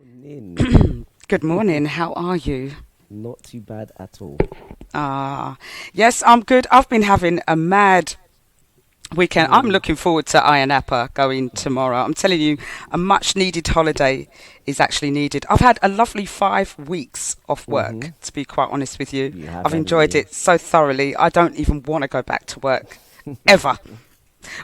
Morning. Good morning. How are you? Not too bad at all. Yes, I'm good. I've been having a mad weekend. I'm Mm. looking forward to Ayia Napa going tomorrow. I'm telling you, a much needed holiday is actually needed. I've had a lovely 5 weeks off Mm-hmm. work, to be quite honest with you. You have, I've haven't enjoyed you? it so thoroughly. I don't even want to go back to work ever.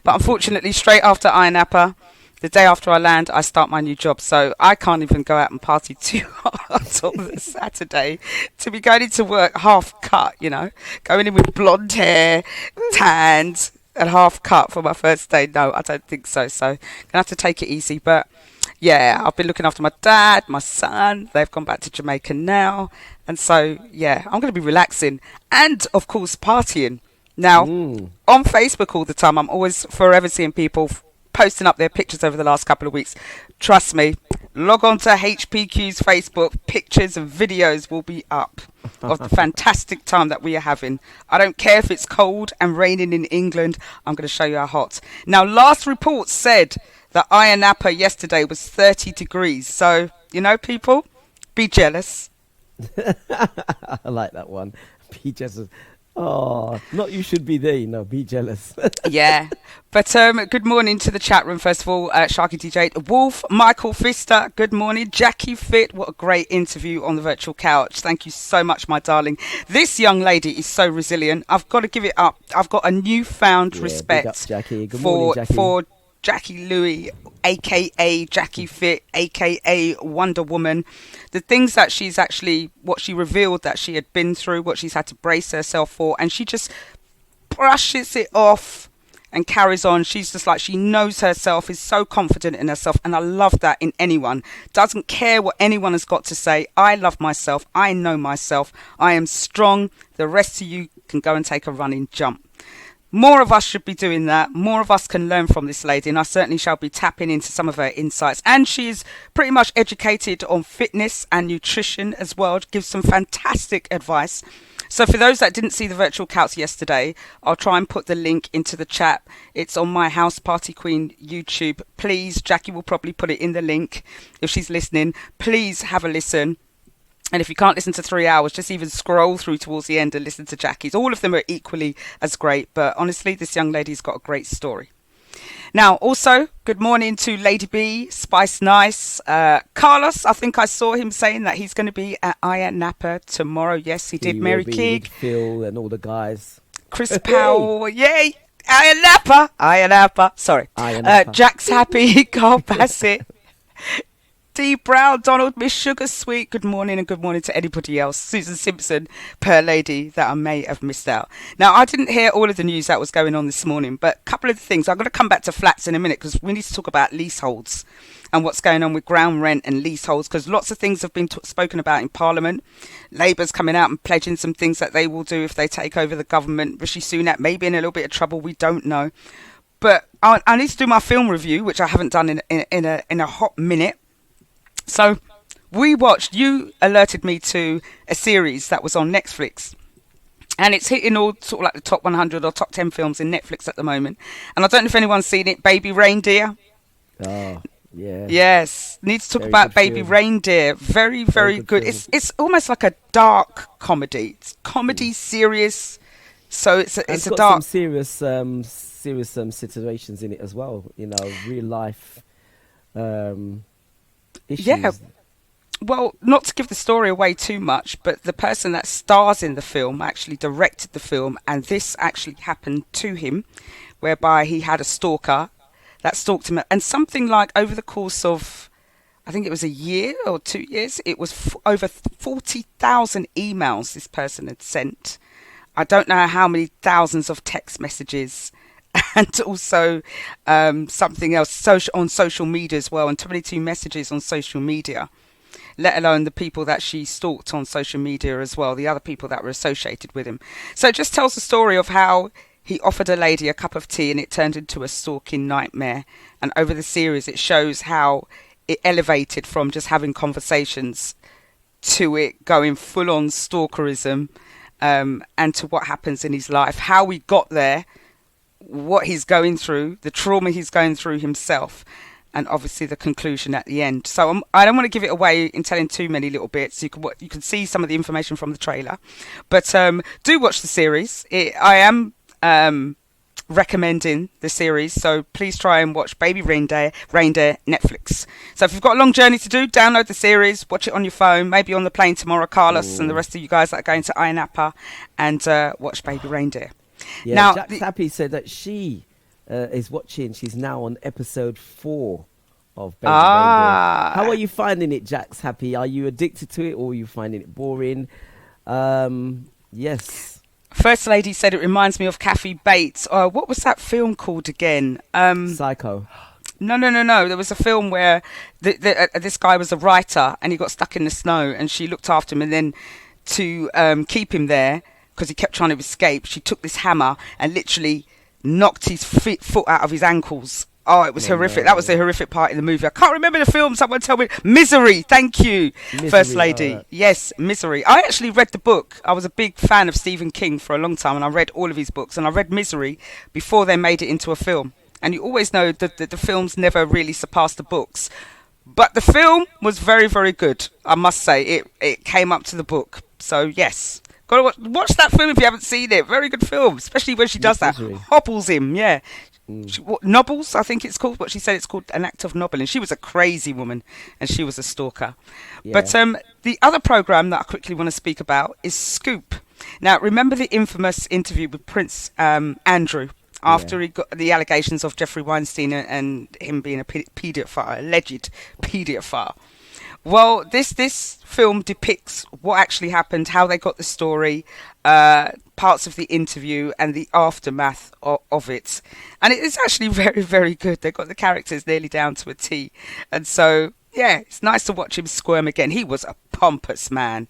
But unfortunately, straight after Ayia Napa, the day after I land, I start my new job. So I can't even go out and party too hard on the Saturday to be going into work half cut, going in with blonde hair, tanned, and half cut for my first day. No, I don't think so. So gonna have to take it easy. But yeah, I've been looking after my dad, my son. They've gone back to Jamaica now. And so, yeah, I'm going to be relaxing and, of course, partying. Now, Mm. on Facebook all the time, I'm always forever seeing people posting up their pictures over the last couple of weeks. Trust me, log on to HPQ's Facebook, pictures and videos will be up of the fantastic time that we are having. I don't care if it's cold and raining in England, I'm going to show you how hot. Now, last report said that Ayia Napa yesterday was 30 degrees. So, people, be jealous. I like that one. Be jealous. Oh, not you should be there, be jealous. Yeah. But good morning to the chat room, first of all. SharkyDJ, Wolf, Michael Fister, good morning. Jackie Fit, what a great interview on the virtual couch. Thank you so much, my darling. This young lady is so resilient. I've got to give it up. I've got a newfound Yeah, big up, respect Jackie. Good morning, Jackie. for Jackie Louie, aka Jackie Fit, aka Wonder Woman. The things that what she revealed that she had been through, what she's had to brace herself for, and she just brushes it off and carries on. She's just like, she knows herself, is so confident in herself, and I love that in anyone. Doesn't care what anyone has got to say. I love myself. I know myself. I am strong. The rest of you can go and take a running jump. More of us should be doing that. More of us can learn from this lady, and I certainly shall be tapping into some of her insights. And she is pretty much educated on fitness and nutrition as well. Gives some fantastic advice. So for those that didn't see the virtual couch yesterday, I'll try and put the link into the chat. It's on my House Party Queen YouTube. Please, Jackie will probably put it in the link if she's listening. Please have a listen. And if you can't listen to 3 hours, just even scroll through towards the end and listen to Jackie's. All of them are equally as great. But honestly, this young lady's got a great story. Now, also, good morning to Lady B, Spice Nice. Carlos, I think I saw him saying that he's going to be at Ayia Napa tomorrow. Yes, he did. He will Mary be King, with Phil and all the guys. Chris Hey, Powell. Yay! Ayia Napa. Ayia Napa. Sorry. Iron Napa. Jack's happy. Carl Bassett. D. Brown, Donald, Miss Sugar Sweet, good morning, and good morning to anybody else. Susan Simpson, per lady, that I may have missed out. Now, I didn't hear all of the news that was going on this morning, but a couple of the things. I'm going to come back to flats in a minute because we need to talk about leaseholds and what's going on with ground rent and leaseholds, because lots of things have been spoken about in Parliament. Labour's coming out and pledging some things that they will do if they take over the government. Rishi Sunak may be in a little bit of trouble, we don't know. But I need to do my film review, which I haven't done in a hot minute. So you alerted me to a series that was on Netflix, and it's hitting all sort of like the top 100 or top 10 films in Netflix at the moment. And I don't know if anyone's seen it, Baby Reindeer. Oh, yeah. Yes, need to talk Very about good Baby film. Reindeer. Very, Very very good good. film. It's almost like a dark comedy. It's comedy, serious. So And it's it's a got some dark. serious situations in it as well. Real life Yeah. issues. Well, not to give the story away too much, but the person that stars in the film actually directed the film, and this actually happened to him, whereby he had a stalker that stalked him, and something like over the course of, I think it was a year or 2 years, it was over 40,000 emails this person had sent. I don't know how many thousands of text messages. And also something else on social media as well, and 22 messages on social media, let alone the people that she stalked on social media as well, the other people that were associated with him. So it just tells the story of how he offered a lady a cup of tea and it turned into a stalking nightmare. And over the series, it shows how it elevated from just having conversations to it going full on stalkerism, and to what happens in his life, how we got there, what he's going through, the trauma he's going through himself. and obviously the conclusion at the end. So I don't want to give it away in telling too many little bits. You can see some of the information from the trailer, but do watch the series. I am recommending the series, so please try and watch Baby Reindeer Netflix. So if you've got a long journey to do, download the series, watch it on your phone, maybe on the plane tomorrow, Carlos and the rest of you guys that are going to Ayia Napa, and watch Baby Reindeer. Yeah, now Jack's Happy said that she is watching. She's now on episode 4 of Baby Reindeer. How are you finding it, Jack's Happy? Are you addicted to it, or are you finding it boring? Yes. First Lady said it reminds me of Kathy Bates. What was that film called again? Psycho. No. There was a film where this guy was a writer and he got stuck in the snow, and she looked after him, and then to keep him there, because he kept trying to escape, she took this hammer and literally knocked his foot out of his ankles. Oh, it was horrific. That was the horrific part in the movie. I can't remember the film. Someone tell me. Misery. Thank you, First Lady. Right. Yes, Misery. I actually read the book. I was a big fan of Stephen King for a long time, and I read all of his books. And I read Misery before they made it into a film. And you always know that the films never really surpassed the books. But the film was very, very good, I must say. It came up to the book. So, yes. Got to watch that film if you haven't seen it. Very good film, especially when she does that. Hobbles him, yeah. Nobbles, I think it's called. But she said it's called An Act of Nobbling. She was a crazy woman, and she was a stalker. Yeah. But the other program that I quickly want to speak about is Scoop. Now, remember the infamous interview with Prince Andrew after he got the allegations of Jeffrey Weinstein and him being a paedophile, alleged paedophile. Well, this film depicts what actually happened, how they got the story, parts of the interview and the aftermath of it. And it is actually very, very good. They've got the characters nearly down to a T. And so, yeah, it's nice to watch him squirm again. He was a pompous man.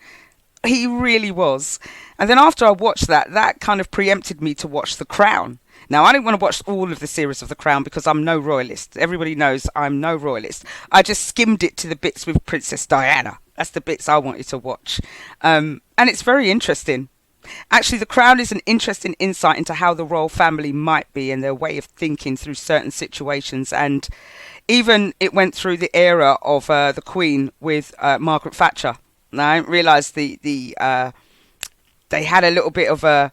He really was. And then after I watched that kind of preempted me to watch The Crown. Now, I didn't want to watch all of the series of The Crown because I'm no royalist. Everybody knows I'm no royalist. I just skimmed it to the bits with Princess Diana. That's the bits I wanted to watch. And it's very interesting. Actually, The Crown is an interesting insight into how the royal family might be and their way of thinking through certain situations. And even it went through the era of the Queen with Margaret Thatcher. Now, I didn't realise they had a little bit of a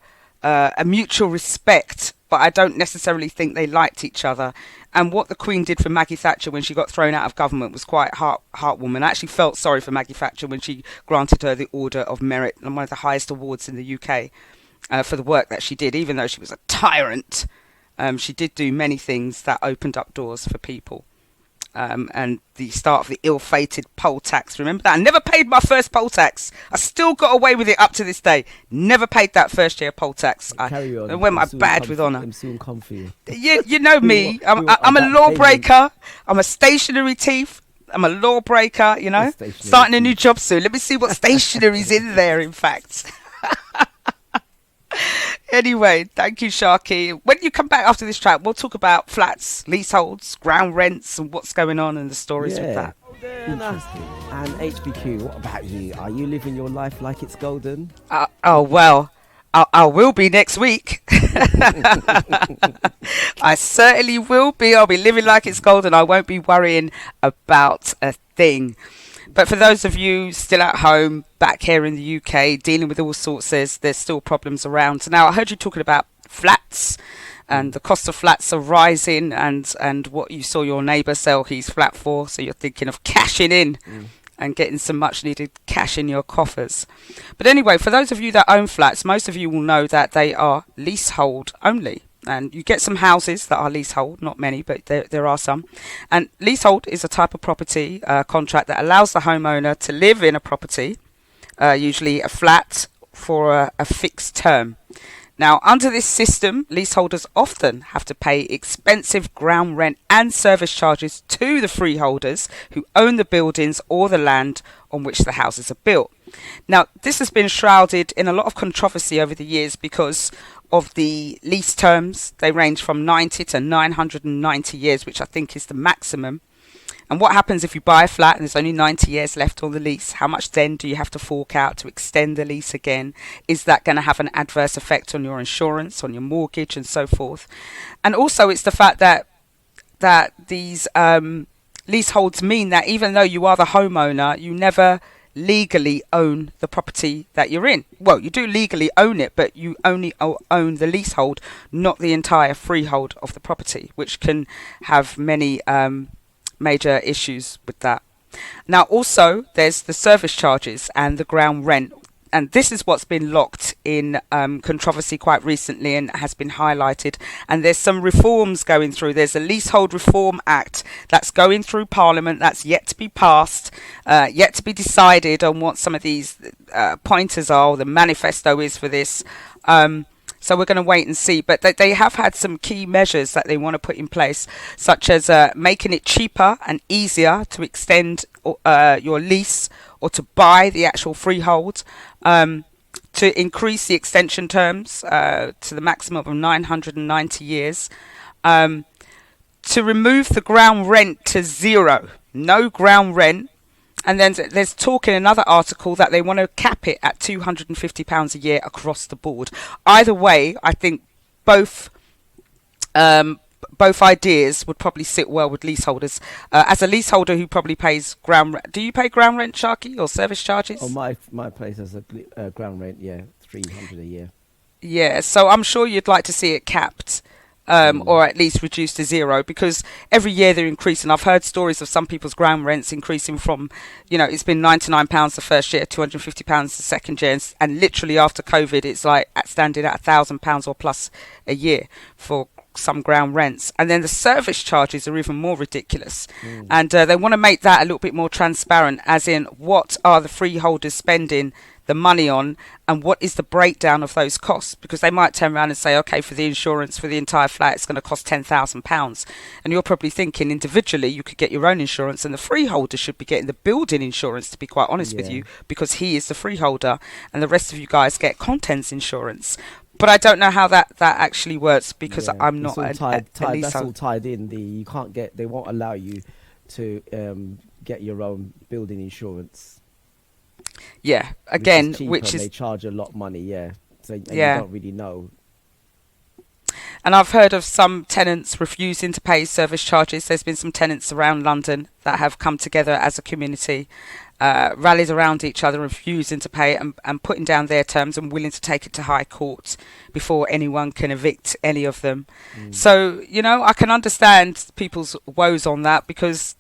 mutual respect, but I don't necessarily think they liked each other. And what the Queen did for Maggie Thatcher when she got thrown out of government was quite heartwarming. I actually felt sorry for Maggie Thatcher when she granted her the Order of Merit, and one of the highest awards in the UK, for the work that she did. Even though she was a tyrant, she did do many things that opened up doors for people. And the start of the ill-fated poll tax. Remember that? I never paid my first poll tax. I still got away with it up to this day. Never paid that first year poll tax. Carry on. I went my badge with honour. I'm soon come for you. You know me. I'm a lawbreaker. I'm a stationary thief. I'm a lawbreaker, you know. Starting a new job soon. Let me see what stationary's in there, in fact. Anyway, thank you, Sharky. When you come back after this track, we'll talk about flats, leaseholds, ground rents, and what's going on and the stories with that. Interesting. And HPQ, what about you? Are you living your life like it's golden? Well, I will be next week. I certainly will be. I'll be living like it's golden. I won't be worrying about a thing. But for those of you still at home, back here in the UK, dealing with all sorts, there's still problems around. Now, I heard you talking about flats, and the cost of flats are rising, and what you saw your neighbour sell his flat for, so you're thinking of cashing in and getting some much needed cash in your coffers. But anyway, for those of you that own flats, most of you will know that they are leasehold only. And you get some houses that are leasehold, not many, but there are some. And leasehold is a type of property contract that allows the homeowner to live in a property, usually a flat, for a fixed term. Now, under this system, leaseholders often have to pay expensive ground rent and service charges to the freeholders who own the buildings or the land on which the houses are built. Now, this has been shrouded in a lot of controversy over the years because of the lease terms. They range from 90 to 990 years, which I think is the maximum. And what happens if you buy a flat and there's only 90 years left on the lease? How much then do you have to fork out to extend the lease again? Is that going to have an adverse effect on your insurance, on your mortgage and so forth? And also it's the fact that these leaseholds mean that even though you are the homeowner, you never legally own the property that you're in. Well, you do legally own it, but you only own the leasehold, not the entire freehold of the property, which can have many major issues with that. Now, also, there's the service charges and the ground rent. And this is what's been locked in controversy quite recently and has been highlighted. And there's some reforms going through. There's a Leasehold Reform Act that's going through Parliament that's yet to be passed, yet to be decided on what some of these pointers are, or the manifesto is for this. So we're going to wait and see. But they have had some key measures that they want to put in place, such as making it cheaper and easier to extend your lease or to buy the actual freehold, to increase the extension terms to the maximum of 990 years, to remove the ground rent to zero, no ground rent. And then there's talk in another article that they want to cap it at £250 a year across the board. Either way, I think both ideas would probably sit well with leaseholders. As a leaseholder who probably pays ground rent, do you pay ground rent, Sharky, or service charges? Oh, my place has a ground rent, yeah, 300 a year. Yeah, so I'm sure you'd like to see it capped. Or at least reduced to zero, because every year they're increasing. I've heard stories of some people's ground rents increasing from, it's been £99 the first year, £250 the second year, and literally after COVID, it's like standing at £1,000 or plus a year for some ground rents. And then the service charges are even more ridiculous. And they want to make that a little bit more transparent, as in what are the freeholders spending the money on, and what is the breakdown of those costs, because they might turn around and say, okay, for the insurance for the entire flat it's going to cost £10,000, and you're probably thinking individually you could get your own insurance, and the freeholder should be getting the building insurance, to be quite honest with you, because he is the freeholder, and the rest of you guys get contents insurance. But I don't know how that actually works, because I'm not a leasehold. That's all tied in. You can't get, they won't allow you to get your own building insurance. Yeah, again, which is they charge a lot of money. So you don't really know. And I've heard of some tenants refusing to pay service charges. There's been some tenants around London that have come together as a community, rallied around each other, refusing to pay and putting down their terms and willing to take it to High Court before anyone can evict any of them. So, I can understand people's woes on that, because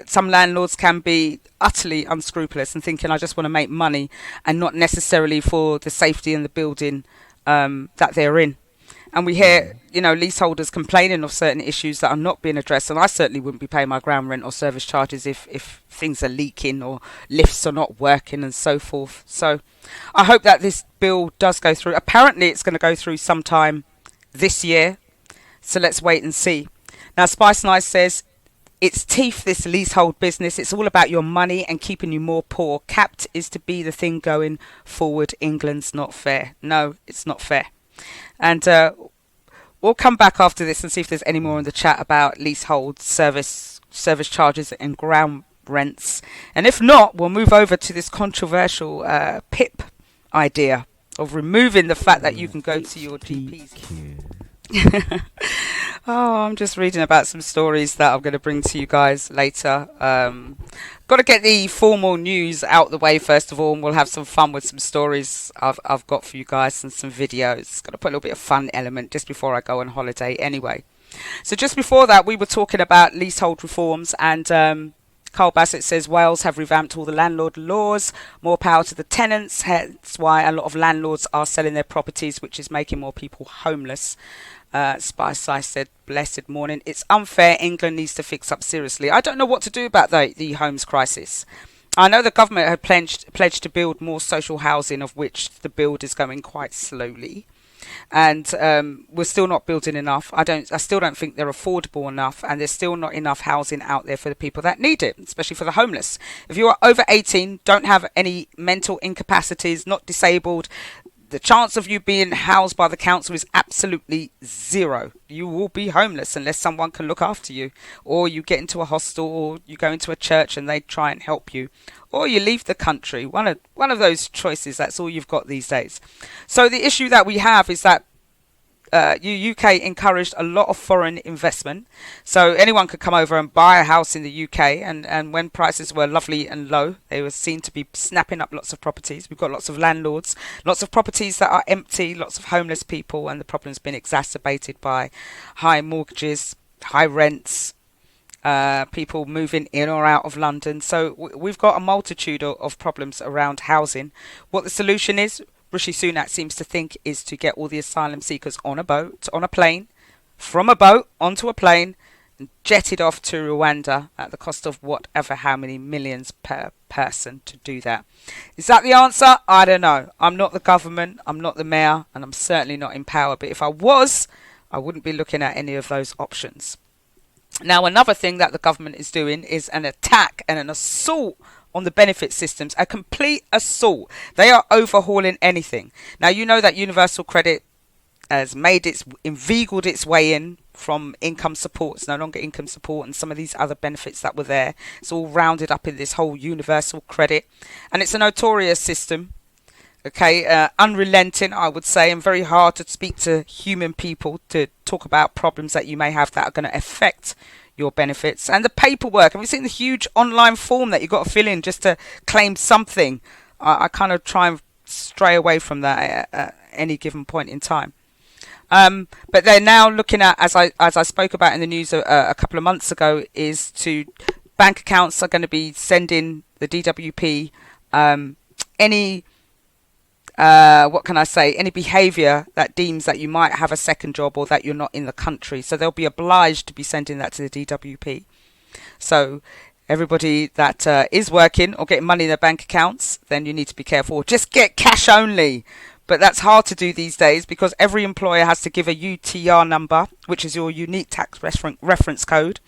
some landlords can be utterly unscrupulous and thinking, I just want to make money, and not necessarily for the safety and the building that they're in. And we hear, leaseholders complaining of certain issues that are not being addressed. And I certainly wouldn't be paying my ground rent or service charges if things are leaking or lifts are not working and so forth. So I hope that this bill does go through. Apparently it's going to go through sometime this year. So let's wait and see. Now, Spice Nice says, it's teeth, this leasehold business. It's all about your money and keeping you more poor. Capped is to be the thing going forward. England's not fair. No, it's not fair. And we'll come back after this and see if there's any more in the chat about leasehold, service charges and ground rents. And if not, we'll move over to this controversial PIP idea of removing the fact that you can go to your GPs. Oh, I'm just reading about some stories that I'm going to bring to you guys later. Got to get the formal news out the way first of all, and we'll have some fun with some stories I've got for you guys and some videos. Got to put a little bit of fun element just before I go on holiday anyway. So just before that, we were talking about leasehold reforms, and Carl Bassett says Wales have revamped all the landlord laws, more power to the tenants, hence why a lot of landlords are selling their properties, which is making more people homeless. Spice I said, blessed morning. It's unfair. England needs to fix up seriously. I don't know what to do about the homes crisis. I know the government had pledged to build more social housing, of which the build is going quite slowly. And we're still not building enough. I still don't think they're affordable enough, and there's still not enough housing out there for the people that need it, especially for the homeless. If you are over 18, don't have any mental incapacities, not disabled, the chance of you being housed by the council is absolutely zero. You will be homeless unless someone can look after you, or you get into a hostel, or you go into a church and they try and help you, or you leave the country. One of those choices. That's all you've got these days. So the issue that we have is that UK encouraged a lot of foreign investment, so anyone could come over and buy a house in the UK. And when prices were lovely and low, they were seen to be snapping up lots of properties. We've got lots of landlords, lots of properties that are empty, lots of homeless people, and the problem's been exacerbated by high mortgages, high rents, people moving in or out of London. So we've got a multitude of problems around housing. What the solution is, Rishi Sunak seems to think, is to get all the asylum seekers on a boat, on a plane, from a boat onto a plane, and jetted off to Rwanda at the cost of whatever, how many millions per person to do that. Is that the answer? I don't know. I'm not the government, I'm not the mayor, and I'm certainly not in power. But if I was, I wouldn't be looking at any of those options. Now, another thing that the government is doing is an attack and an assault on the benefit systems, a complete assault. They are overhauling anything. Now, you know that universal credit has inveigled its way in from income support. It's no longer income support, and some of these other benefits that were there. It's all rounded up in this whole universal credit, and it's a notorious system. Okay, unrelenting, I would say, and very hard to speak to human people to talk about problems that you may have that are going to affect your benefits. And the paperwork, have you seen the huge online form that you've got to fill in just to claim something? I kind of try and stray away from that at any given point in time. But they're now looking at, as I spoke about in the news a couple of months ago, is to bank accounts are going to be sending the DWP any any behaviour that deems that you might have a second job or that you're not in the country. So they'll be obliged to be sending that to the DWP. So everybody that is working or getting money in their bank accounts, then you need to be careful. Just get cash only. But that's hard to do these days because every employer has to give a UTR number, which is your unique tax reference code.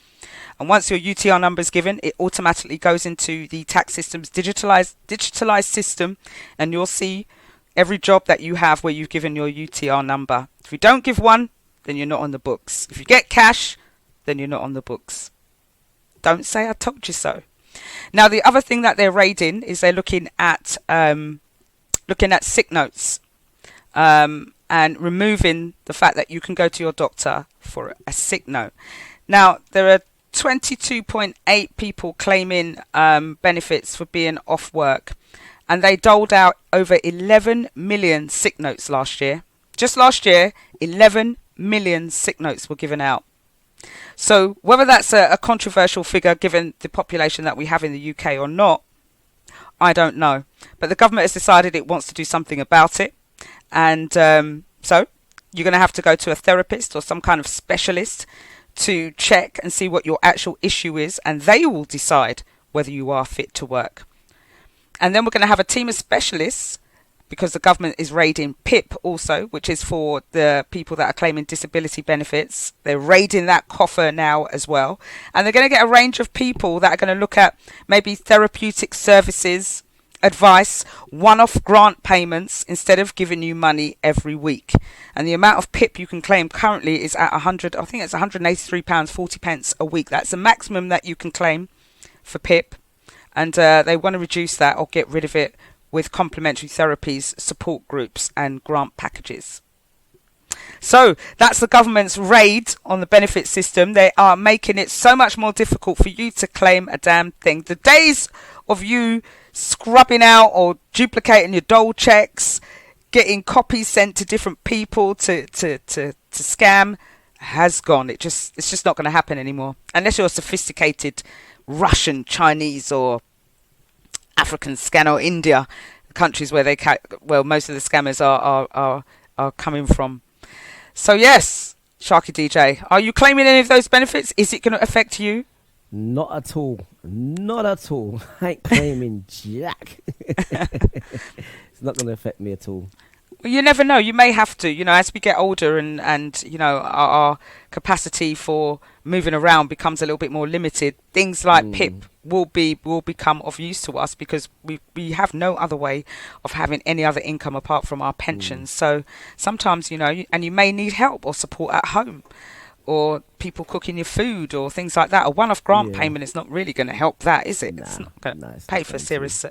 And once your UTR number is given, it automatically goes into the tax system's digitalized system, and you'll see every job that you have where you've given your UTR number. If you don't give one, then you're not on the books. If you get cash, then you're not on the books. Don't say I told you so. Now, the other thing that they're raiding is they're looking at sick notes and removing the fact that you can go to your doctor for a sick note. Now, there are 22.8 people claiming benefits for being off work, and they doled out over 11 million sick notes last year. Just last year, 11 million sick notes were given out. So whether that's a controversial figure given the population that we have in the UK or not, I don't know. But the government has decided it wants to do something about it. And so you're going to have to go to a therapist or some kind of specialist to check and see what your actual issue is, and they will decide whether you are fit to work. And then we're going to have a team of specialists, because the government is raiding PIP also, which is for the people that are claiming disability benefits. They're raiding that coffer now as well. And they're going to get a range of people that are going to look at maybe therapeutic services, advice, one-off grant payments instead of giving you money every week. And the amount of PIP you can claim currently is at £183.40 a week. That's the maximum that you can claim for PIP. And they want to reduce that or get rid of it with complementary therapies, support groups and grant packages. So that's the government's raid on the benefit system. They are making it so much more difficult for you to claim a damn thing. The days of you scrubbing out or duplicating your dole checks, getting copies sent to different people to scam has gone. It's just not going to happen anymore. Unless you're a sophisticated Russian, Chinese or African scammer, or India, countries where most of the scammers are coming from. So yes, Sharky DJ, are you claiming any of those benefits? Is it going to affect you? Not at all. Not at all. I ain't claiming jack. It's not going to affect me at all. Well, you never know. You may have to, as we get older and our capacity for moving around becomes a little bit more limited. Things like PIP will become of use to us because we have no other way of having any other income apart from our pensions. So sometimes, and you may need help or support at home, or people cooking your food or things like that. A one-off grant payment is not really going to help that, is it? It's not going to pay for serious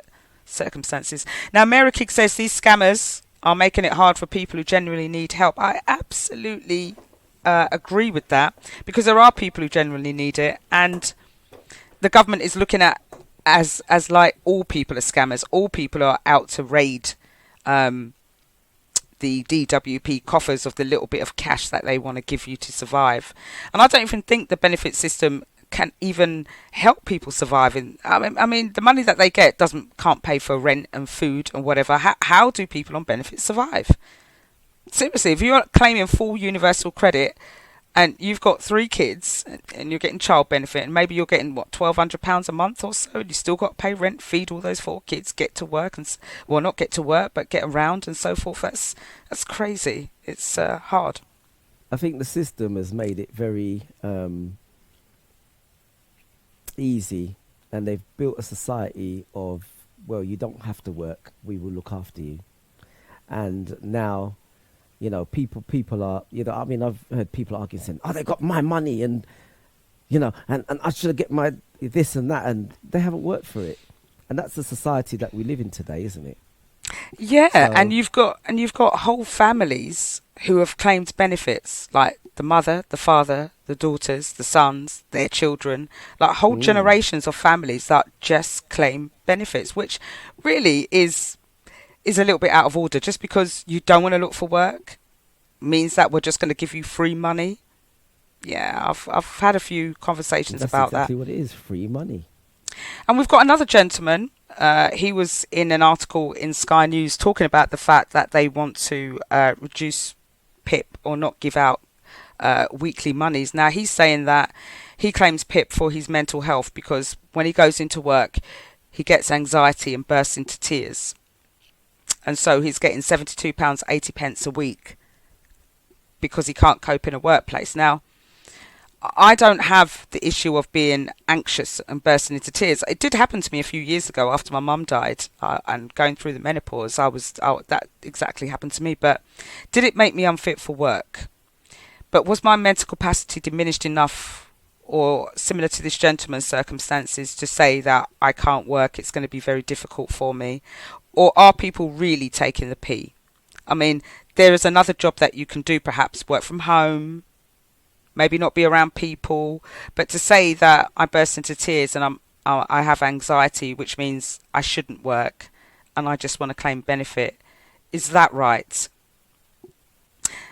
circumstances. Now, Mary Kick says these scammers are making it hard for people who genuinely need help. I absolutely agree with that, because there are people who genuinely need it, and the government is looking at as like all people are scammers. All people are out to raid the DWP coffers of the little bit of cash that they want to give you to survive. And I don't even think the benefit system can even help people survive. I mean, the money that they get can't pay for rent and food and whatever. How do people on benefits survive? Seriously, if you're claiming full universal credit and you've got 3 kids and you're getting child benefit, and maybe you're getting £1,200 a month or so, and you still got to pay rent, feed all those 4 kids, get to work, and not get to work but get around and so forth. That's crazy. It's hard. I think the system has made it very easy, and they've built a society of, well, you don't have to work, we will look after you. And now, you know, people are, you know, I mean, I've heard people arguing, saying, oh, they got my money, and, you know, and I should get my this and that, and they haven't worked for it. And that's the society that we live in today, isn't it? Yeah, so, and you've got whole families who have claimed benefits, like the mother, the father, the daughters, the sons, their children, like whole generations of families that just claim benefits, which really is a little bit out of order. Just because you don't want to look for work means that we're just going to give you free money. Yeah, I've had a few conversations about that. That's exactly what it is, free money. And we've got another gentleman. He was in an article in Sky News talking about the fact that they want to reduce PIP or not give out weekly monies. Now, he's saying that he claims PIP for his mental health because when he goes into work, he gets anxiety and bursts into tears. And so he's getting £72.80 a week because he can't cope in a workplace. Now, I don't have the issue of being anxious and bursting into tears. It did happen to me a few years ago after my mum died and going through the menopause. That exactly happened to me. But did it make me unfit for work? But was my mental capacity diminished enough, or similar to this gentleman's circumstances, to say that I can't work, it's going to be very difficult for me? Or are people really taking the pee? I mean, there is another job that you can do, perhaps work from home, maybe not be around people. But to say that I burst into tears and I have anxiety, which means I shouldn't work, and I just want to claim benefit, is that right?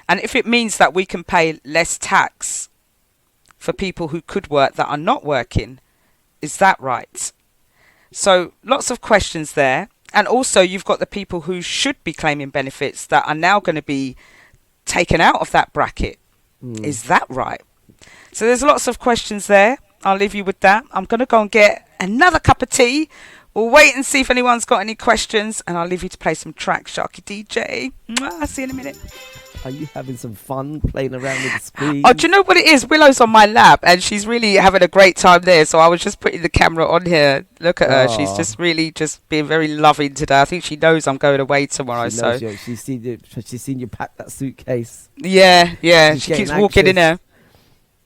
And if it means that we can pay less tax for people who could work that are not working, is that right? So lots of questions there. And also you've got the people who should be claiming benefits that are now going to be taken out of that bracket. Is that right? So there's lots of questions there. I'll leave you with that. I'm going to go and get another cup of tea. We'll wait and see if anyone's got any questions, and I'll leave you to play some tracks, Sharky DJ. I'll see you in a minute. Are you having some fun playing around with the screen? Oh, do you know what it is? Willow's on my lap, and she's really having a great time there. So I was just putting the camera on here. Look at her. She's just really just being very loving today. I think she knows I'm going away tomorrow. She's seen you pack that suitcase. Yeah. She keeps walking in there.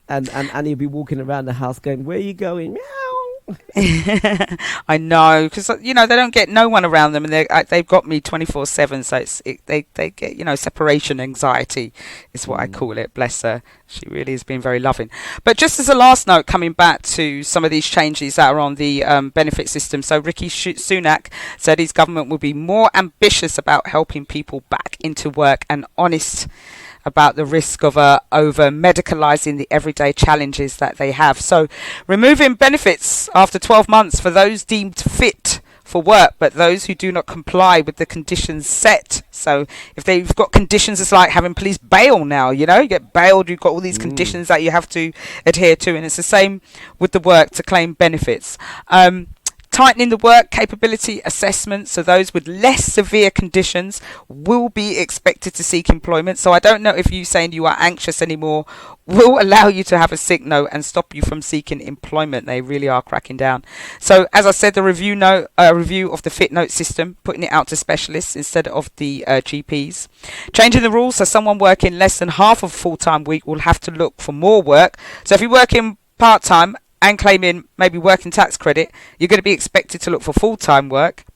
And you'll be walking around the house going, where are you going? Meow. I know, because they don't get no one around them, and they've got me 24/7. So they get separation anxiety is what I call it. Bless her, she really has been very loving. But just as a last note, coming back to some of these changes that are on the benefit system. So Rishi Sunak said his government will be more ambitious about helping people back into work and honest about the risk of over medicalising the everyday challenges that they have. So removing benefits after 12 months for those deemed fit for work, but those who do not comply with the conditions set. So if they've got conditions, it's like having police bail now, you get bailed, you've got all these conditions that you have to adhere to, and it's the same with the work to claim benefits. Tightening the work capability assessment, so those with less severe conditions will be expected to seek employment. So I don't know if you saying you are anxious anymore will allow you to have a sick note and stop you from seeking employment. They really are cracking down. So as I said, the review of the fit note system, putting it out to specialists instead of the GPs. Changing the rules, so someone working less than half of a full-time week will have to look for more work. So if you're working part-time and claiming maybe working tax credit, you're going to be expected to look for full-time work.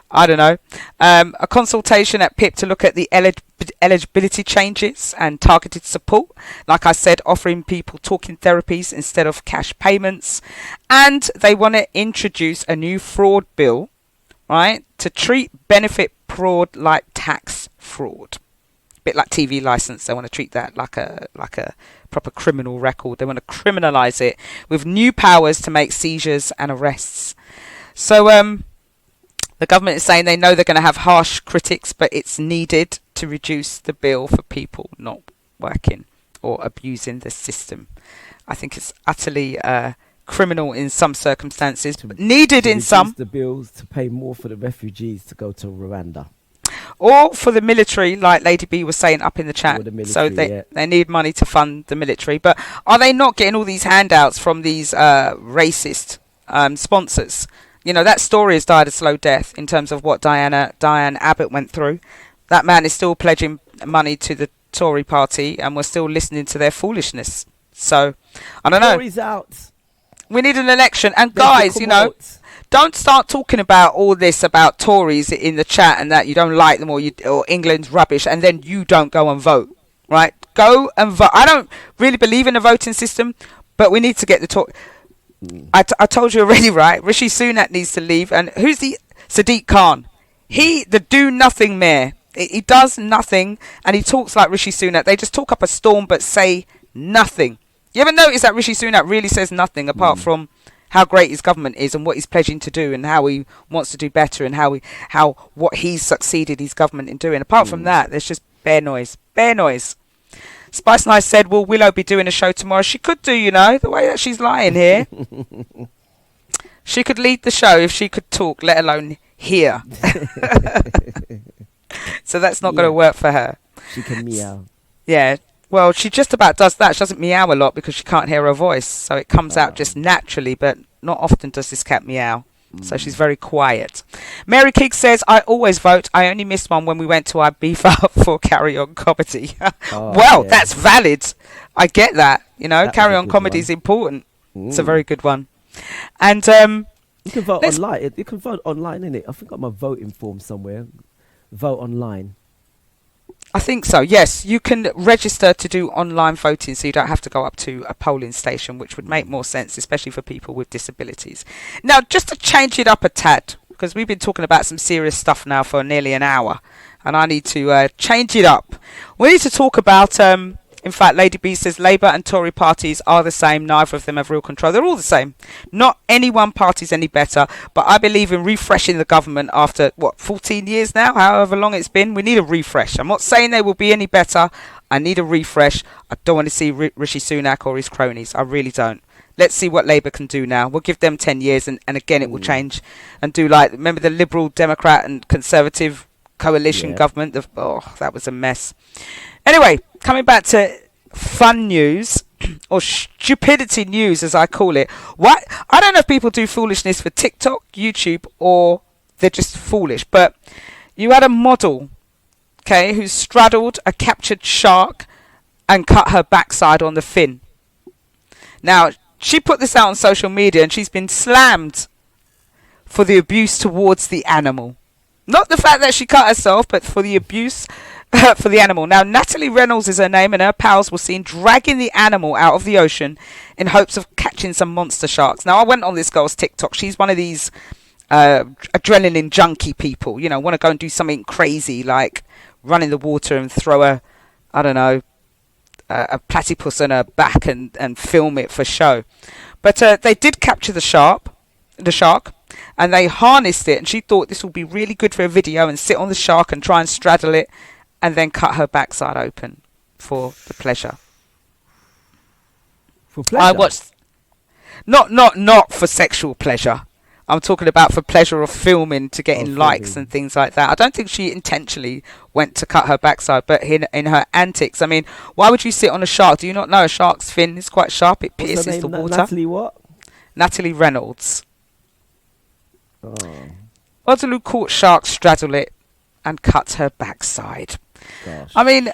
I don't know. A consultation at PIP to look at the eligibility changes and targeted support. Like I said, offering people talking therapies instead of cash payments. And they want to introduce a new fraud bill, right, to treat benefit fraud like tax fraud. A bit like TV license. They want to treat that like a proper criminal record. They want to criminalise it with new powers to make seizures and arrests. So, the government is saying they know they're going to have harsh critics, but it's needed to reduce the bill for people not working or abusing the system. I think it's utterly criminal in some circumstances, but needed in some. The bills to pay more for the refugees to go to Rwanda. Or for the military, like Lady B was saying up in the chat. The military, so they need money to fund the military. But are they not getting all these handouts from these racist sponsors? You know, that story has died a slow death in terms of what Diane Abbott went through. That man is still pledging money to the Tory party, and we're still listening to their foolishness. So, I don't know. Tories out. We need an election. And guys, you know, don't start talking about all this about Tories in the chat and that you don't like them or England's rubbish, and then you don't go and vote, right? Go and vote. I don't really believe in a voting system, but we need to get the talk. I told you already, right? Rishi Sunak needs to leave. And who's the Sadiq Khan? He, the do nothing mayor. He does nothing, and he talks like Rishi Sunak. They just talk up a storm but say nothing. You ever notice that Rishi Sunak really says nothing apart from how great his government is and what he's pledging to do and how he wants to do better and what he's succeeded his government in doing? Apart from that, there's just bare noise. Bare noise. Spice Nice said, will Willow be doing a show tomorrow? She could do, you know, the way that she's lying here. She could lead the show if she could talk, let alone hear. So that's not going to work for her. She can meow. Yeah. Well, she just about does that. She doesn't meow a lot because she can't hear her voice. So it comes out just naturally, but not often does this cat meow. So she's very quiet. Mary Keek says, I always vote. I only missed one when we went to Ibiza for Carry On Comedy. That's valid. I get that. You know, Carry On Comedy is important. It's a very good one. And you can vote online. You can vote online, innit? I think I'm a voting form somewhere. Vote online. I think so, yes. You can register to do online voting so you don't have to go up to a polling station, which would make more sense, especially for people with disabilities. Now, just to change it up a tad, because we've been talking about some serious stuff now for nearly an hour, and I need to change it up. We need to talk about, in fact, Lady B says Labour and Tory parties are the same. Neither of them have real control. They're all the same. Not any one party's any better, but I believe in refreshing the government after, 14 years now? However long it's been. We need a refresh. I'm not saying they will be any better. I need a refresh. I don't want to see Rishi Sunak or his cronies. I really don't. Let's see what Labour can do now. We'll give them 10 years and again it will change and do like, remember the Liberal, Democrat and Conservative coalition government? That was a mess. Anyway, coming back to fun news, or stupidity news as I call it. I don't know if people do foolishness for TikTok, YouTube, or they're just foolish, but you had a model, okay, who straddled a captured shark and cut her backside on the fin. Now, she put this out on social media and she's been slammed for the abuse towards the animal. Not the fact that she cut herself, but for the abuse for the animal. Now, Natalie Reynolds is her name, and her pals were seen dragging the animal out of the ocean in hopes of catching some monster sharks. Now, I went on this girl's TikTok. She's one of these adrenaline junkie people, you know, want to go and do something crazy like run in the water and throw a platypus on her back and film it for show. But they did capture the shark, and they harnessed it, and she thought this would be really good for a video and sit on the shark and try and straddle it and then cut her backside open for the pleasure. For pleasure? I watched... Not for sexual pleasure. I'm talking about for pleasure of filming to getting likes and things like that. I don't think she intentionally went to cut her backside, but in her antics. I mean, why would you sit on a shark? Do you not know a shark's fin is quite sharp? It pierces the water. Natalie what? Natalie Reynolds. Oh. Waterloo caught shark straddle it and cut her backside. Gosh. I mean,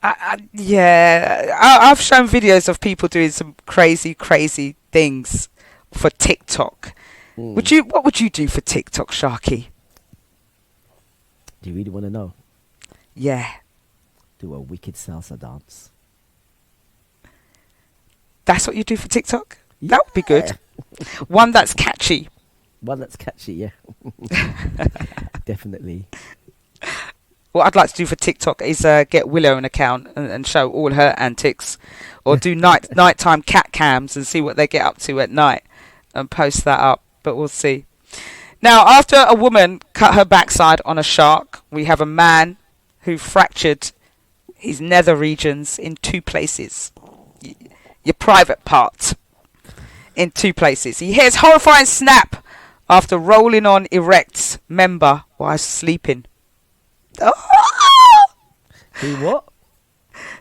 I've shown videos of people doing some crazy things for TikTok. What would you do for TikTok, Sharky? Do you really want to know? Yeah. Do a wicked salsa dance. That's what you do for TikTok? Yeah. That would be good. One that's catchy. One that's catchy, yeah. Definitely. What I'd like to do for TikTok is get Willow an account and show all her antics, or do nighttime cat cams and see what they get up to at night and post that up. But we'll see. Now, after a woman cut her backside on a shark, we have a man who fractured his nether regions in two places. Your private part in two places. He hears horrifying snap after rolling on erect member while sleeping. See what?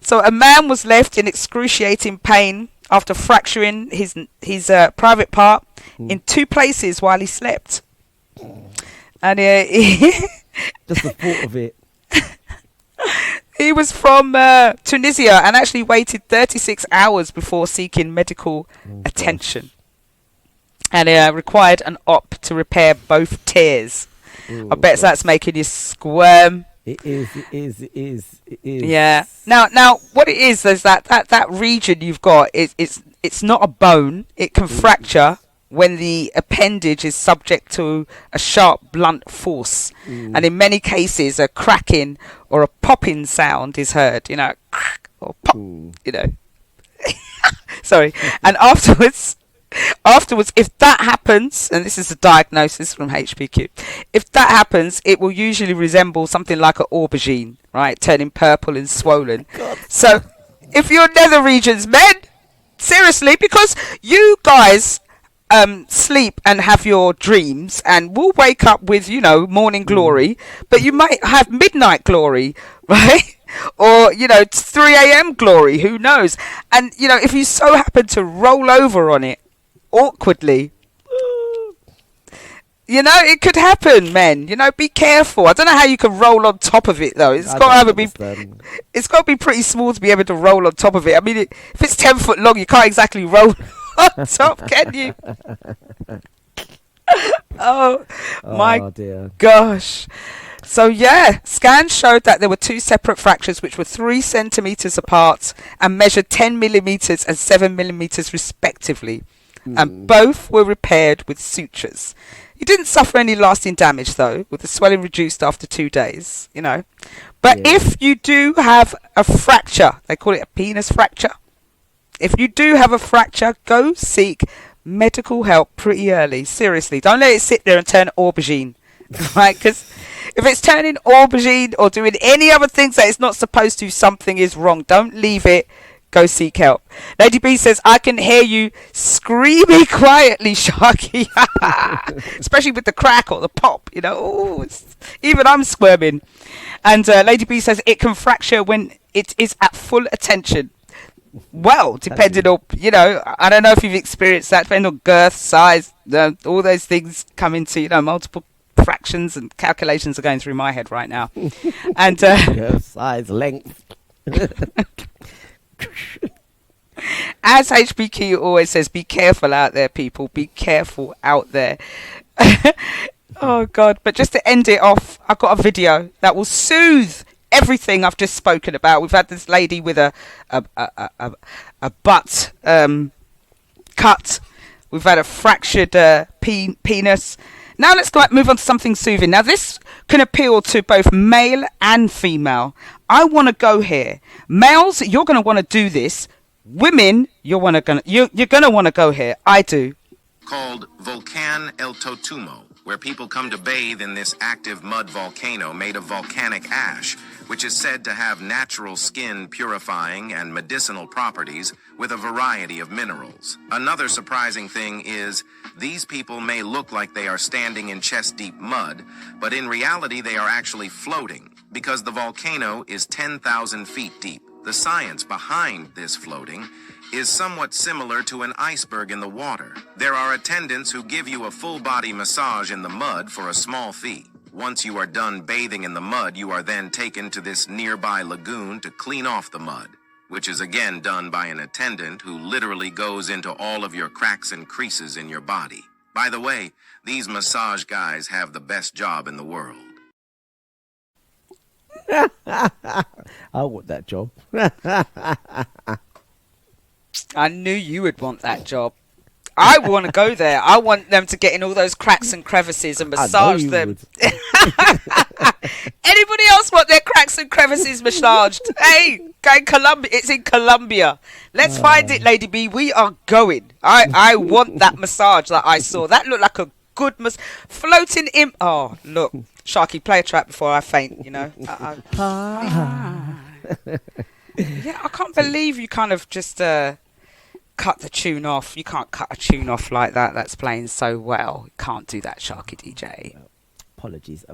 So a man was left in excruciating pain after fracturing his private part in two places while he slept. And Just the thought of it. he was from Tunisia and actually waited 36 hours before seeking medical attention. And required an op to repair both tears. I bet that's making you squirm. It is. Yeah. Now, what it is that region you've got it's not a bone. It can fracture when the appendage is subject to a sharp, blunt force, and in many cases, a cracking or a popping sound is heard. You know, crack or pop. You know. Sorry. And afterwards, if that happens, and this is a diagnosis from HPQ, if that happens, it will usually resemble something like an aubergine, right? Turning purple and swollen. God. So, if your nether regions, men, seriously, because you guys sleep and have your dreams and will wake up with, you know, morning glory, but you might have midnight glory, right? Or, you know, 3 a.m. glory, who knows? And, you know, if you so happen to roll over on it awkwardly, you know, it could happen, men. You know, be careful. I don't know how you can roll on top of it, though. It's got to be pretty small to be able to roll on top of it. I mean, if it's 10 foot long, you can't exactly roll on top, can you? Oh my dear. gosh. So yeah, scans showed that there were two separate fractures which were 3 centimeters apart and measured 10 millimeters and 7 millimeters respectively. And both were repaired with sutures. He didn't suffer any lasting damage though, with the swelling reduced after 2 days, you know. But if you do have a fracture, they call it a penis fracture. If you do have a fracture, go seek medical help pretty early. Seriously, don't let it sit there and turn aubergine, right? Because if it's turning aubergine or doing any other things that it's not supposed to, something is wrong. Don't leave it. Go seek help. Lady B says, I can hear you screaming quietly, Sharky. Especially with the crack or the pop, you know. Ooh, even I'm squirming. And Lady B says, it can fracture when it is at full attention. Well, depending on, you know, I don't know if you've experienced that, depending on girth, size, all those things come into, you know, multiple fractions and calculations are going through my head right now. And Girth, size, length. As HPQ always says, be careful out there, people. Be careful out there. Oh, God. But just to end it off, I've got a video that will soothe everything I've just spoken about. We've had this lady with a butt cut. We've had a fractured penis. Now let's move on to something soothing. Now this can appeal to both male and female. I want to go here. Males, you're going to want to do this. Women, you're going to want to go here. I do. Called Volcan El Totumo, where people come to bathe in this active mud volcano made of volcanic ash, which is said to have natural skin purifying and medicinal properties with a variety of minerals. Another surprising thing is these people may look like they are standing in chest-deep mud, but in reality they are actually floating because the volcano is 10,000 feet deep. The science behind this floating is somewhat similar to an iceberg in the water. There are attendants who give you a full-body massage in the mud for a small fee. Once you are done bathing in the mud, you are then taken to this nearby lagoon to clean off the mud, which is again done by an attendant who literally goes into all of your cracks and creases in your body. By the way, these massage guys have the best job in the world. I want that job. I knew you would want that job. I want to go there. I want them to get in all those cracks and crevices and massage them. Anybody else want their cracks and crevices massaged? Hey, go in Colombia. It's in Colombia. Let's find it, Lady B. We are going. I want that massage that I saw. That looked like a good floating in. Oh, look, Sharky, play a track before I faint. You know. Yeah, I can't believe you kind of just cut the tune off. You can't cut a tune off like that. That's playing so well. You can't do that, Sharky DJ. Apologies.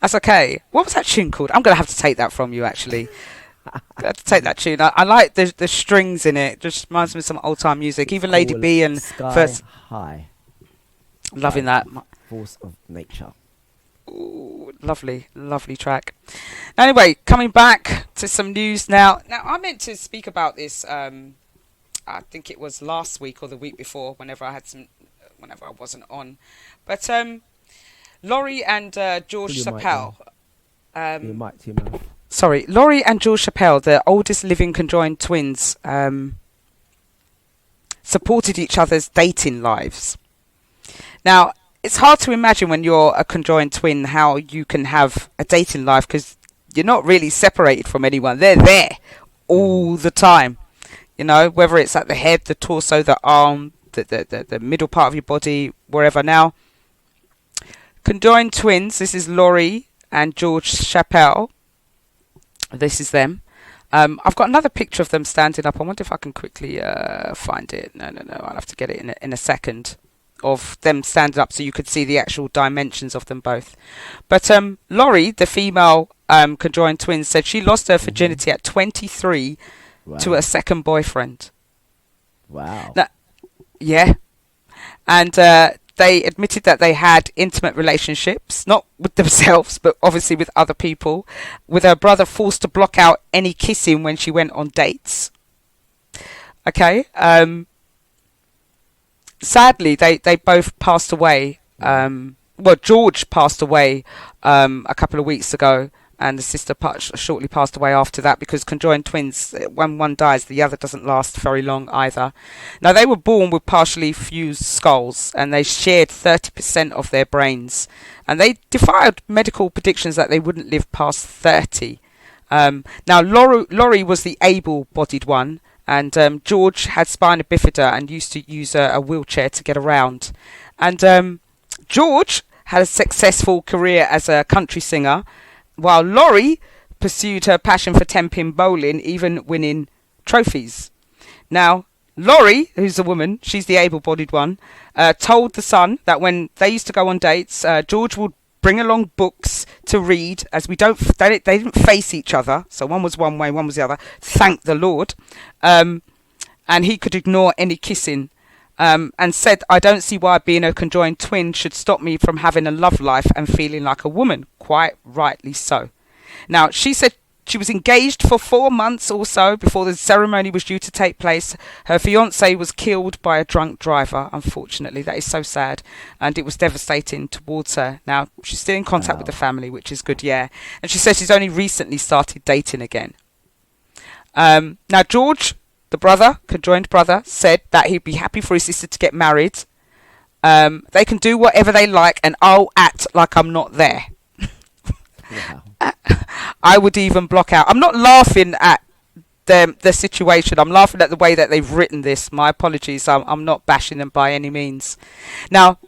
That's okay. What was that tune called? I'm going to have to take that from you, actually. I have to take that tune. I like the strings in it. Just reminds me of some old time music. Even Lady B and Sky First. High. Loving that. Force of Nature. Ooh, lovely track. Anyway, coming back to some news now. Now, I meant to speak about this. I think it was last week or the week before, whenever I wasn't on. But Laurie and George Chappelle. Sorry, Laurie and George Chappelle, the oldest living conjoined twins, supported each other's dating lives. Now, it's hard to imagine when you're a conjoined twin how you can have a dating life because you're not really separated from anyone. They're there all the time. You know, whether it's at the head, the torso, the arm, the middle part of your body, wherever. Now, conjoined twins, this is Laurie and George Chappelle. This is them. I've got another picture of them standing up. I wonder if I can quickly find it. No. I'll have to get it in a second. Of them standing up so you could see the actual dimensions of them both. But Laurie, the female conjoined twin, said she lost her virginity at 23 to a second boyfriend. Wow. Now, yeah. And they admitted that they had intimate relationships, not with themselves, but obviously with other people, with her brother forced to block out any kissing when she went on dates. Okay. Sadly, they both passed away. George passed away a couple of weeks ago, and the sister shortly passed away after that because conjoined twins, when one dies, the other doesn't last very long either. Now, they were born with partially fused skulls, and they shared 30% of their brains, and they defied medical predictions that they wouldn't live past 30. Now, Laurie was the able-bodied one, and George had spina bifida and used to use a wheelchair to get around. And George had a successful career as a country singer, while Laurie pursued her passion for 10-pin bowling, even winning trophies. Now, Laurie, who's a woman, she's the able-bodied one, told The Sun that when they used to go on dates, George would bring along books to read, as they didn't face each other, so one was one way, one was the other, thank the Lord, and he could ignore any kissing, and said, I don't see why being a conjoined twin should stop me from having a love life and feeling like a woman. Quite rightly so. Now, she said she was engaged for 4 months or so before the ceremony was due to take place. Her fiancé was killed by a drunk driver, unfortunately. That is so sad. And it was devastating towards her. Now, she's still in contact with the family, which is good, yeah. And she says she's only recently started dating again. Now, George, the brother, conjoined brother, said that he'd be happy for his sister to get married. They can do whatever they like, and I'll act like I'm not there. Wow. I would even block out. I'm not laughing at the situation. I'm laughing at the way that they've written this. My apologies. I'm not bashing them by any means. Now,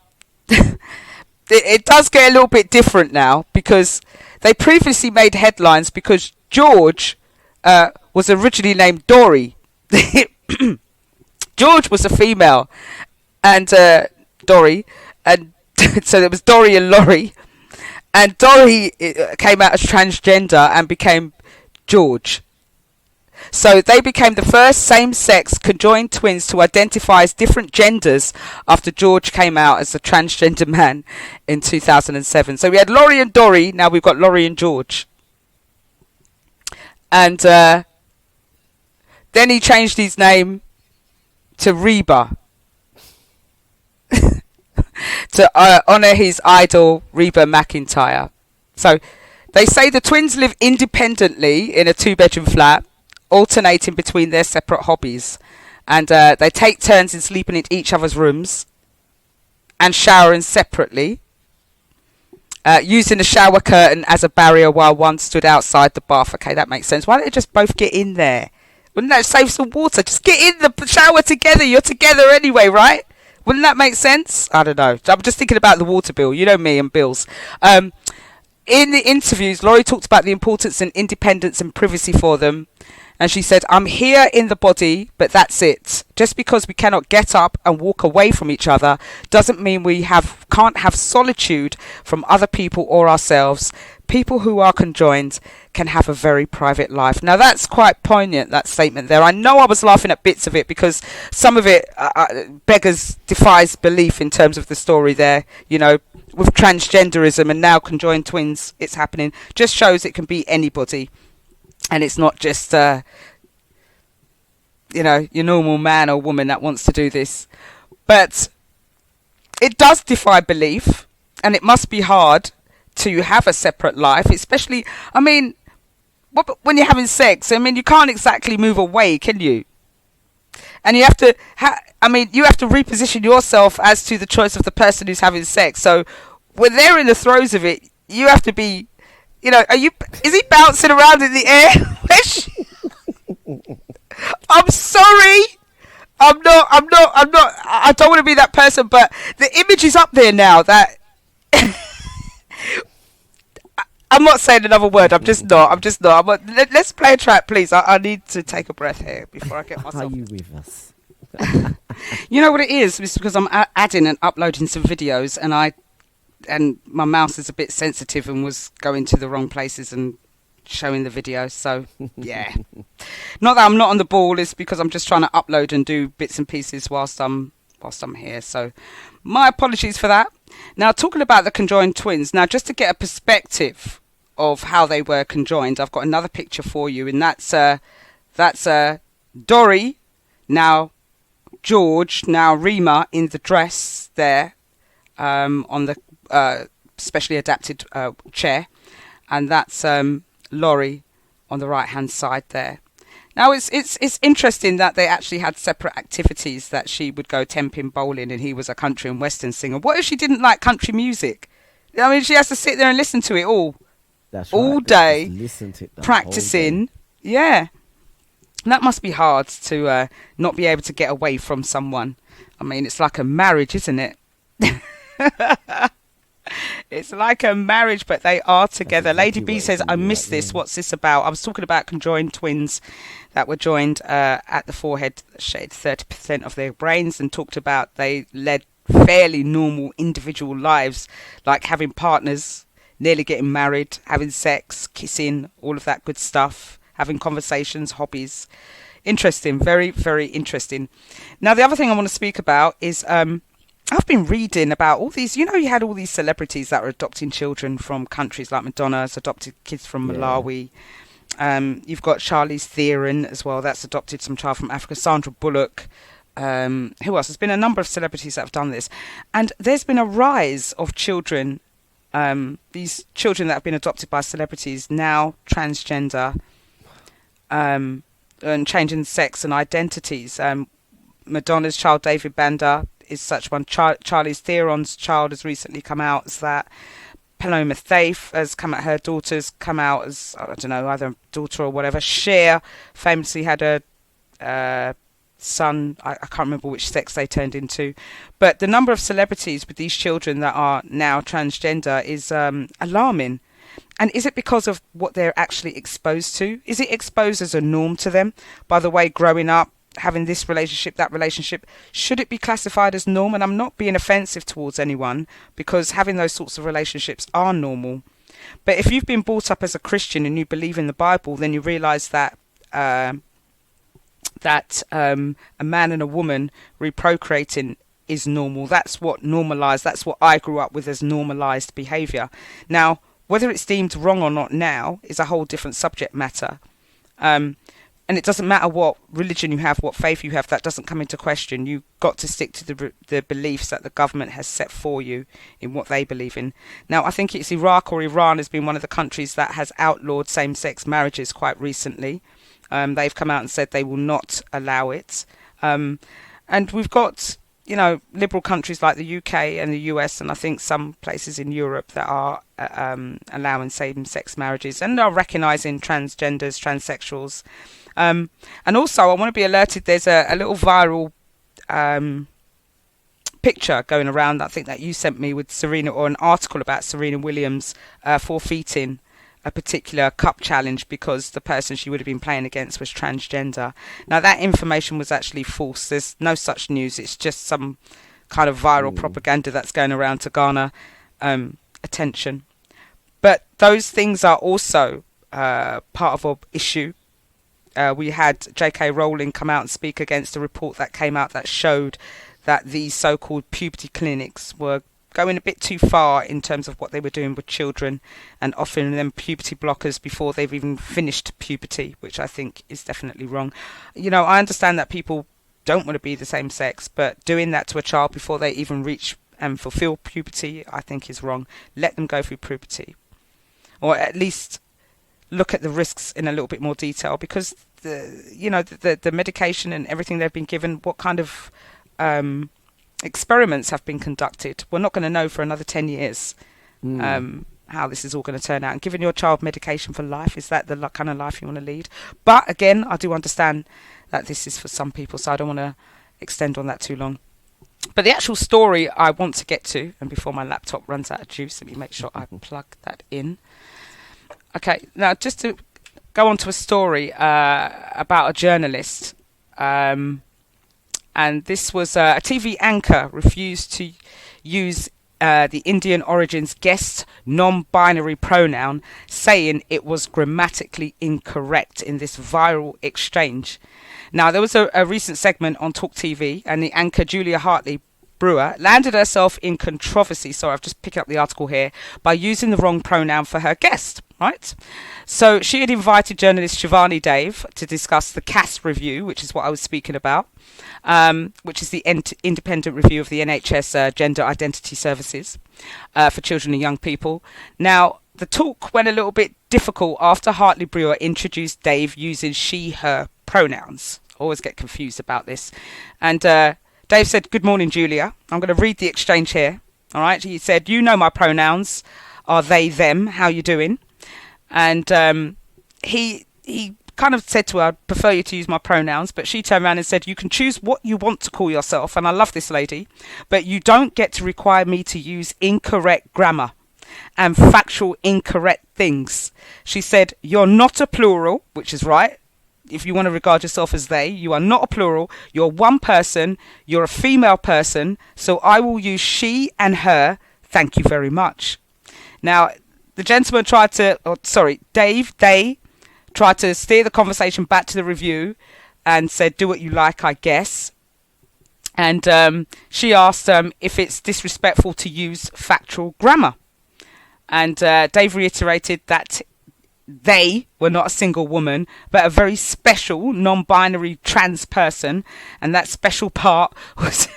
it does get a little bit different now because they previously made headlines because George was originally named Dory. George was a female and Dory, and so there was Dory and Laurie. And Dory came out as transgender and became George. So they became the first same-sex conjoined twins to identify as different genders after George came out as a transgender man in 2007. So we had Laurie and Dory, now we've got Laurie and George. And then he changed his name to Reba. To honour his idol, Reba McEntire. So they say the twins live independently in a 2-bedroom flat, alternating between their separate hobbies. And they take turns in sleeping in each other's rooms and showering separately, using the shower curtain as a barrier while one stood outside the bath. Okay, that makes sense. Why don't they just both get in there? Wouldn't that save some water? Just get in the shower together. You're together anyway, right? Wouldn't that make sense? I don't know. I'm just thinking about the water bill. You know me and bills. In the interviews, Laurie talked about the importance and independence and privacy for them. And she said, I'm here in the body, but that's it. Just because we cannot get up and walk away from each other doesn't mean we can't have solitude from other people or ourselves. People who are conjoined can have a very private life. Now, that's quite poignant, that statement there. I know I was laughing at bits of it because some of it defies belief in terms of the story there. You know, with transgenderism and now conjoined twins, it's happening. Just shows it can be anybody. And it's not just, your normal man or woman that wants to do this. But it does defy belief, and it must be hard to have a separate life, especially, when you're having sex. You can't exactly move away, can you? And you have to, you have to reposition yourself as to the choice of the person who's having sex. So when they're in the throes of it, you have to be, is he bouncing around in the air? I'm sorry. I'm not, I don't want to be that person, but the image is up there now that I'm not saying another word. I'm just not. Let's play a track, please. I need to take a breath here before I get myself. Are you with us? You know what it is? It's because I'm adding and uploading some videos, and my mouse is a bit sensitive and was going to the wrong places and showing the video. So yeah, not that I'm not on the ball. It's because I'm just trying to upload and do bits and pieces whilst I'm here. So my apologies for that. Now, talking about the conjoined twins. Now, just to get a perspective of how they were conjoined, I've got another picture for you, and that's Dory, now George, now Rima in the dress there, on the specially adapted chair, and that's Laurie on the right hand side there. Now it's interesting that they actually had separate activities, that she would go 10-pin bowling and he was a country and western singer. What if she didn't like country music? She has to sit there and listen to it all. That's all right. day, listen to it practicing. Yeah, that must be hard to not be able to get away from someone. It's like a marriage, isn't it? It's like a marriage, but they are together. Exactly. Lady B says, I miss this. What's this about? I was talking about conjoined twins that were joined at the forehead, shaved 30% of their brains, and talked about they led fairly normal individual lives, like having partners, nearly getting married, having sex, kissing, all of that good stuff, having conversations, hobbies. Interesting. Very, very interesting. Now, the other thing I want to speak about is I've been reading about all these, you had all these celebrities that are adopting children from countries like Madonna's adopted kids from Malawi. You've got Charlize Theron as well. That's adopted some child from Africa. Sandra Bullock. Who else? There's been a number of celebrities that have done this. And there's been a rise of children, these children that have been adopted by celebrities, now transgender, and changing sex and identities. Madonna's child, David Banda, is such one. Charlize Theron's child has recently come out as that. Paloma Faith has come out. Her daughter's come out as, I don't know, either daughter or whatever. Cher famously had a son. I can't remember which sex they turned into. But the number of celebrities with these children that are now transgender is alarming. And is it because of what they're actually exposed to? Is it exposed as a norm to them? By the way, growing up, having this relationship, that relationship, should it be classified as norm? And I'm not being offensive towards anyone, because having those sorts of relationships are normal. But if you've been brought up as a Christian and you believe in the Bible, then you realise that a man and a woman reprocreating is normal. That's what normalised, that's what I grew up with as normalised behaviour. Now, whether it's deemed wrong or not now is a whole different subject matter. And And it doesn't matter what religion you have, what faith you have, that doesn't come into question. You've got to stick to the beliefs that the government has set for you in what they believe in. Now, I think it's Iraq or Iran has been one of the countries that has outlawed same-sex marriages quite recently. They've come out and said they will not allow it. And we've got, you know, liberal countries like the UK and the US, and I think some places in Europe that are allowing same-sex marriages and are recognising transgenders, transsexuals. And also, I want to be alerted, there's a little viral picture going around, I think that you sent me, with Serena, or an article about Serena Williams forfeiting a particular cup challenge because the person she would have been playing against was transgender. Now, that information was actually false. There's no such news. It's just some kind of viral propaganda that's going around to garner attention. But those things are also part of an issue. We had J.K. Rowling come out and speak against a report that came out that showed that these so-called puberty clinics were going a bit too far in terms of what they were doing with children and offering them puberty blockers before they've even finished puberty, which I think is definitely wrong. You know, I understand that people don't want to be the same sex, but doing that to a child before they even reach and fulfill puberty, I think is wrong. Let them go through puberty, or at least look at the risks in a little bit more detail, because the medication and everything they've been given, what kind of experiments have been conducted. We're not going to know for another 10 years how this is all going to turn out. And giving your child medication for life, is that the kind of life you want to lead? But again, I do understand that this is for some people, so I don't want to extend on that too long. But the actual story I want to get to, and before my laptop runs out of juice, let me make sure I plug that in. Okay, now just to go on to a story about a journalist. And this was a TV anchor refused to use the Indian origins guest non-binary pronoun, saying it was grammatically incorrect in this viral exchange. Now, there was a recent segment on Talk TV, and the anchor Julia Hartley Brewer landed herself in controversy, so I've just picked up the article here, by using the wrong pronoun for her guest, right? So she had invited journalist Shivani Dave to discuss the CAS review, which is what I was speaking about, which is the independent review of the NHS gender identity services for children and young people. Now, the talk went a little bit difficult after Hartley Brewer introduced Dave using she, her pronouns. I always get confused about this. And Dave said, "Good morning, Julia. I'm going to read the exchange here." All right. He said, "You know my pronouns are they, them. How you doing?" And he kind of said to her, "I'd prefer you to use my pronouns." But she turned around and said, "You can choose what you want to call yourself." And I love this lady. "But you don't get to require me to use incorrect grammar and factual incorrect things." She said, "You're not a plural," which is right. If you want to regard yourself as they, you are not a plural. You're one person. You're a female person. So I will use she and her. Thank you very much. Now, the gentleman Dave, they tried to steer the conversation back to the review and said, "Do what you like, I guess." And she asked if it's disrespectful to use factual grammar. And Dave reiterated that they were not a single woman, but a very special non-binary trans person, and that special part was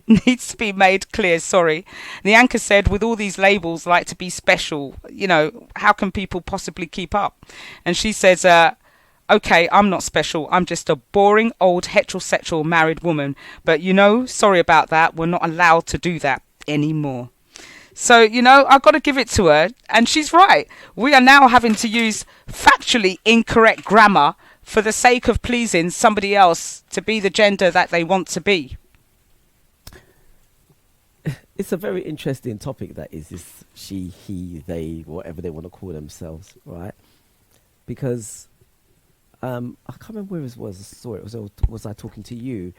needs to be made clear. Sorry. The anchor said, "With all these labels, like to be special, you know, how can people possibly keep up?" And she says, "Okay, I'm not special. I'm just a boring old heterosexual married woman. But you know, sorry about that. We're not allowed to do that anymore." So, you know, I've got to give it to her, and she's right. We are now having to use factually incorrect grammar for the sake of pleasing somebody else to be the gender that they want to be. It's a very interesting topic, that is, this she, he, they, whatever they want to call themselves, right? Because I can't remember where it was. I saw it. Was I talking to you?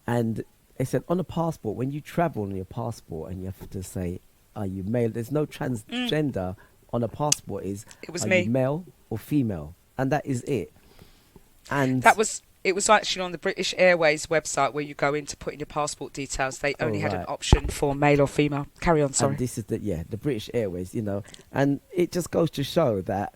And they said on a passport, when you travel on your passport and you have to say, are you male? There's no transgender on a passport. It was me. You male or female? And that is it. And it was actually on the British Airways website where you go in to put in your passport details. They only had an option for male or female. Carry on, sorry. And this is the British Airways, you know. And it just goes to show that,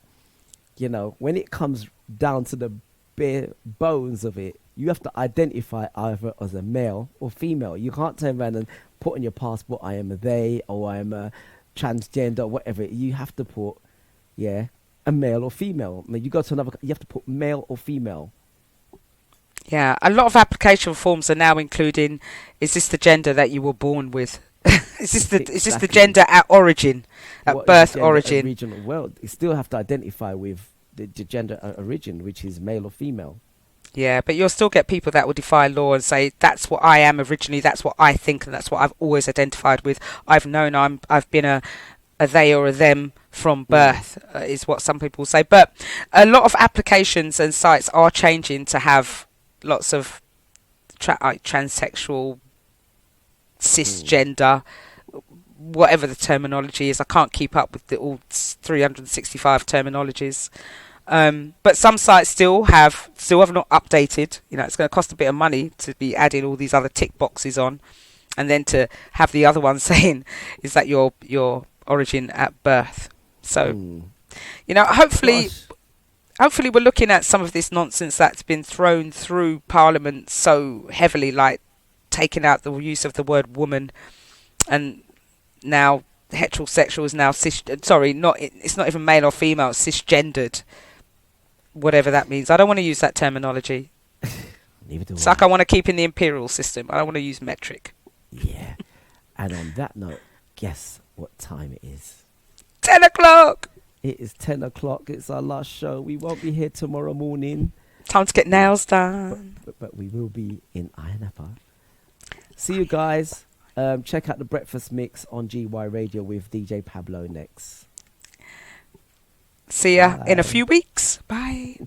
you know, when it comes down to the bare bones of it, you have to identify either as a male or female. You can't turn around and put on your passport, I am a they, or I am a transgender, or whatever. You have to put, a male or female. I mean, you go to another, you have to put male or female. Yeah, a lot of application forms are now including, is this the gender that you were born with? Is this the gender at origin, at What is birth the gender origin? Original? Well, you still have to identify with the gender origin, which is male or female. Yeah, but you'll still get people that will defy law and say that's what I am originally, that's what I think, and that's what I've always identified with. I've known I've been a they or a them from birth, is what some people say. But a lot of applications and sites are changing to have lots of transsexual, cisgender, whatever the terminology is. I can't keep up with all 365 terminologies. But some sites still have not updated. You know, it's going to cost a bit of money to be adding all these other tick boxes on, and then to have the other one saying, "Is that your origin at birth?" So, you know, hopefully we're looking at some of this nonsense that's been thrown through Parliament so heavily, like taking out the use of the word woman, and now heterosexual is now it's not even male or female, it's cisgendered. Whatever that means. I don't want to use that terminology. Neither do It's like I want to keep in the imperial system. I don't want to use metric. Yeah. And on that note, guess what time it is? 10 o'clock! It is 10 o'clock. It's our last show. We won't be here tomorrow morning. Time to get nails done. But we will be in Ironapa. See you guys. Check out the Breakfast Mix on GY Radio with DJ Pablo next. See ya in a few weeks. Bye.